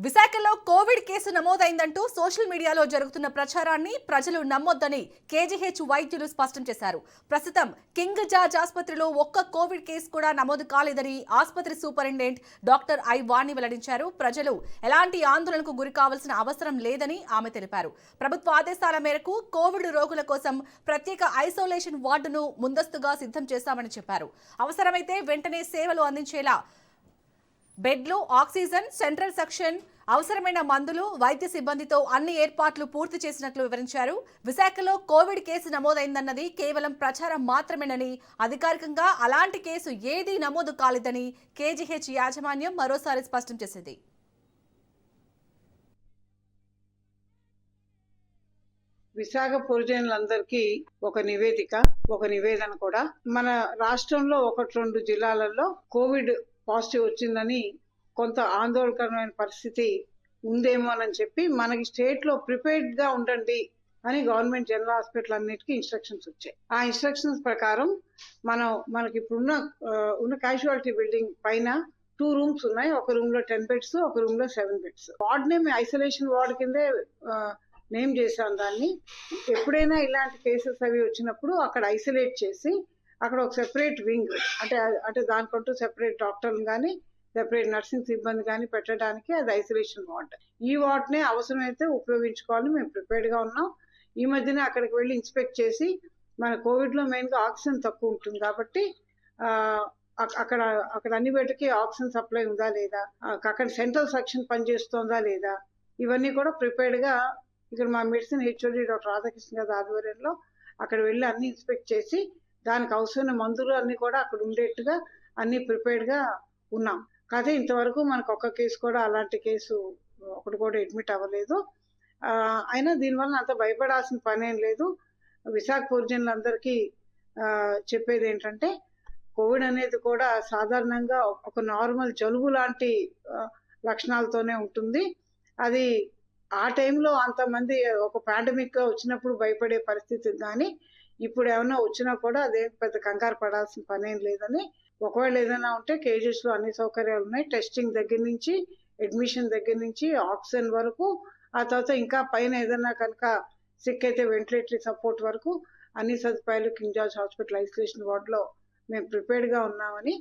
విశాఖలో Covid case నమోదైందంటూ social మీడియాలో జరుగుతున్న ప్రచారాన్ని ప్రజలు నమ్మొద్దని కేజీహెచ్ వైద్యులు స్పష్టం చేశారు. ప్రస్తుతం కింగ్ జార్జ్ ఆసుపత్రిలో ఒక్క కోవిడ్ కేసు కూడా నమోదు కాలేదని ఆసుపత్రి సూపరింటెండెంట్ డాక్టర్ ఐ వాణి వెల్లడించారు. ప్రజలు ఎలాంటి ఆందోళనకు గురి కావాల్సిన అవసరం లేదని ఆమె తెలిపారు. ప్రభుత్వ ఆదేశాల మేరకు కోవిడ్ రోగుల కోసం ప్రత్యేక ఐసోలేషన్ వార్డును ముందస్తుగా సిద్ధం చేశామని చెప్పారు. అవసరమైతే వెంటనే సేవలు అందించేలా బెడ్లు, ఆక్సిజన్, సెంట్రల్ సెక్షన్, అవసరమైన మందులు, వైద్య సిబ్బందితో అన్ని ఏర్పాట్లు పూర్తి చేసినట్లు వివరించారు. విశాఖలో కోవిడ్ కేసు నమోదైందన్నది కేవలం ప్రచారం మాత్రమేనని, అధికారికంగా అలాంటి కేసు ఏదీ నమోదు కాలేదని కేజీహెచ్ యాజమాన్యం మరోసారి స్పష్టం చేసింది. విశాఖ పురజనులందరికీ ఒక నివేదన కూడా, మన రాష్ట్రంలో 1-2 జిల్లాలలో కోవిడ్ పాజిటివ్ వచ్చిందని కొంత ఆందోళనకరమైన పరిస్థితి ఉందేమోనని చెప్పి మనకి స్టేట్ లో ప్రిపేర్డ్ గా ఉండండి అని గవర్నమెంట్ జనరల్ హాస్పిటల్ అన్నిటికీ ఇన్స్ట్రక్షన్స్ వచ్చాయి. ఆ ఇన్స్ట్రక్షన్స్ ప్రకారం మనకి ఇప్పుడున్న క్యాజువాలిటీ బిల్డింగ్ పైన 2 రూమ్స్ ఉన్నాయి. ఒక రూమ్ లో 10 బెడ్స్, ఒక రూమ్ లో 7 beds. Ward name isolation ward కిందే నేమ్ చేశాం దాన్ని. ఎప్పుడైనా ఇలాంటి కేసెస్ అవి వచ్చినప్పుడు అక్కడ ఐసోలేట్ చేసి అక్కడ ఒక సెపరేట్ వింగ్, అంటే దానికంటూ సెపరేట్ డాక్టర్లు కానీ సెపరేట్ నర్సింగ్ సిబ్బంది కానీ పెట్టడానికి అది ఐసోలేషన్ వార్డ్. ఈ వార్డ్నే అవసరమైతే ఉపయోగించుకోవాలని మేము ప్రిపేర్డ్ గా ఉన్నాం. ఈ మధ్యన అక్కడికి వెళ్ళి ఇన్స్పెక్ట్ చేసి మన కోవిడ్ లో మెయిన్ గా ఆక్సిజన్ తక్కువ ఉంటుంది కాబట్టి అక్కడ అన్ని బెడ్కి ఆక్సిజన్ సప్లై ఉందా లేదా, అక్కడ సెంట్రల్ సెక్షన్ పనిచేస్తుందా లేదా, ఇవన్నీ కూడా ప్రిపేర్డ్ గా ఇక్కడ మా మెడిసిన్ హెచ్ఓడి డాక్టర్ రాధాకృష్ణ గారి ఆధ్వర్యంలో అక్కడ వెళ్ళి అన్ని ఇన్స్పెక్ట్ చేసి దానికి అవసరమైన మందులు అన్ని కూడా అక్కడ ఉండేట్టుగా అన్ని ప్రిపేర్డ్ గా ఉన్నాం. కాకపోతే ఇంతవరకు మనకు ఒక్క కేసు కూడా అలాంటి కేసు ఒకటి కూడా అడ్మిట్ అవ్వలేదు. అయినా దీనివల్ల అంత భయపడాల్సిన పని ఏం లేదు. విశాఖ పురజనులందరికీ చెప్పేది ఏంటంటే, కోవిడ్ అనేది కూడా సాధారణంగా ఒక నార్మల్ జలుబు లాంటి లక్షణాలతోనే ఉంటుంది. అది ఆ టైంలో అంతమంది ఒక పాండమిక్ గా వచ్చినప్పుడు భయపడే పరిస్థితి కానీ ఇప్పుడు ఏమైనా వచ్చినా కూడా అదే పెద్ద కంగారు పడాల్సిన పని ఏం లేదని, ఒకవేళ ఏదైనా ఉంటే కేజెస్ లో అన్ని సౌకర్యాలు ఉన్నాయి. టెస్టింగ్ దగ్గర నుంచి, అడ్మిషన్ దగ్గర నుంచి, ఆక్సిజన్ వరకు, ఆ తర్వాత ఇంకా పైన ఏదైనా కనుక సిక్ అయితే వెంటిలేటరీ సపోర్ట్ వరకు అన్ని సదుపాయాలు king George hospital isolation ward లో మేము ప్రిపేర్డ్ గా ఉన్నామని